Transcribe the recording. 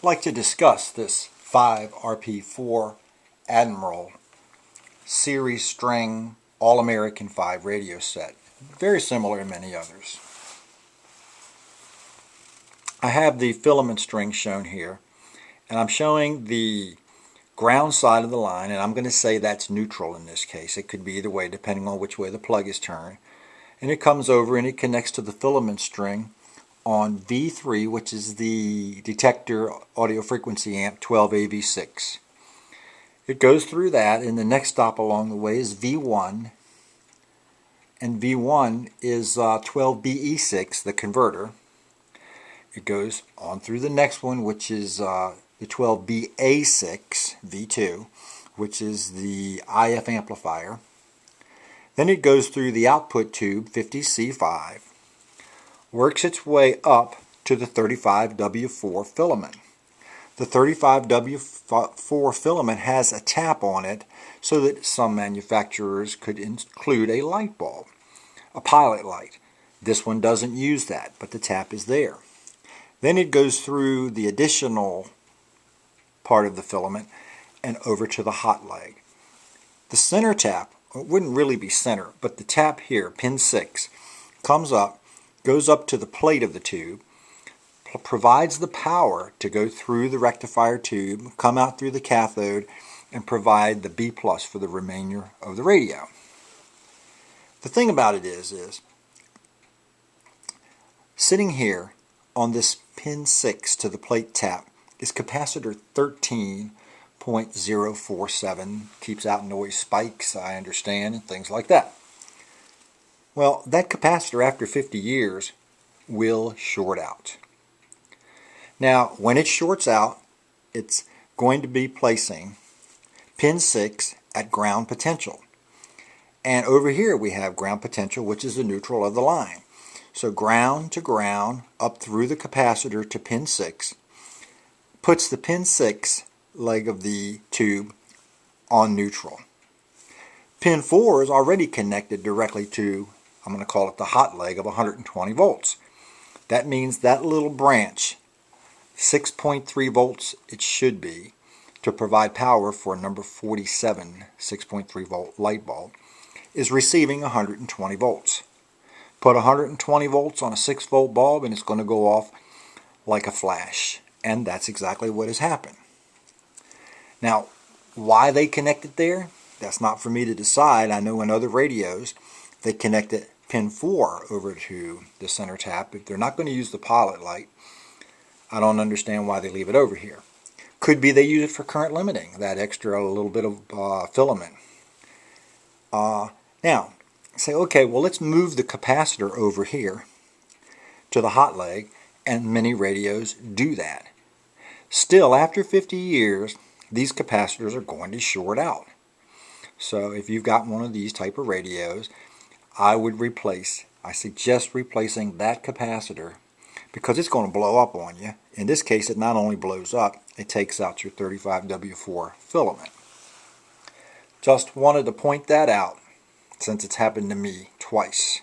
like to discuss this 5RP4 Admiral series string All-American 5 radio set. Very similar to many others. I have the filament string shown here, and I'm showing the ground side of the line, and I'm going to say that's neutral in this case. It could be either way depending on which way the plug is turned. And it comes over and it connects to the filament string on V3, which is the detector audio frequency amp 12AV6. It goes through that, and the next stop along the way is V1, and V1 is 12BE6, the converter. It goes on through the next one, which is the 12BA6, V2, which is the IF amplifier. Then it goes through the output tube, 50C5, works its way up to the 35W4 filament. The 35W4 filament has a tap on it so that some manufacturers could include a light bulb, a pilot light. This one doesn't use that, but the tap is there. Then it goes through the additional part of the filament and over to the hot leg. The center tap, it wouldn't really be center, but the tap here, pin 6, comes up, goes up to the plate of the tube, provides the power to go through the rectifier tube, come out through the cathode, and provide the B+ for the remainder of the radio. The thing about it is sitting here on this pin 6 to the plate tap is capacitor 13.047. Keeps out noise spikes, I understand, and things like that. Well, that capacitor after 50 years will short out. Now, when it shorts out, it's going to be placing pin 6 at ground potential. And over here we have ground potential, which is the neutral of the line. So ground to ground, up through the capacitor to pin 6, puts the pin 6 leg of the tube on neutral. Pin 4 is already connected directly to, I'm going to call it the hot leg of 120 volts. That means that little branch, 6.3 volts it should be, to provide power for number 47 6.3 volt light bulb, is receiving 120 volts. Put 120 volts on a 6 volt bulb and it's going to go off like a flash. And that's exactly what has happened. Now, why they connect it there, that's not for me to decide. I know in other radios they connected pin 4 over to the center tap. If they're not going to use the pilot light, I don't understand why they leave it over here. Could be they use it for current limiting, that extra little bit of filament. Now, say, okay, well, let's move the capacitor over here to the hot leg, and many radios do that. Still, after 50 years, these capacitors are going to short out. So if you've got one of these type of radios, I suggest replacing that capacitor, because it's going to blow up on you. In this case, it not only blows up, it takes out your 35W4 filament. Just wanted to point that out, since it's happened to me twice.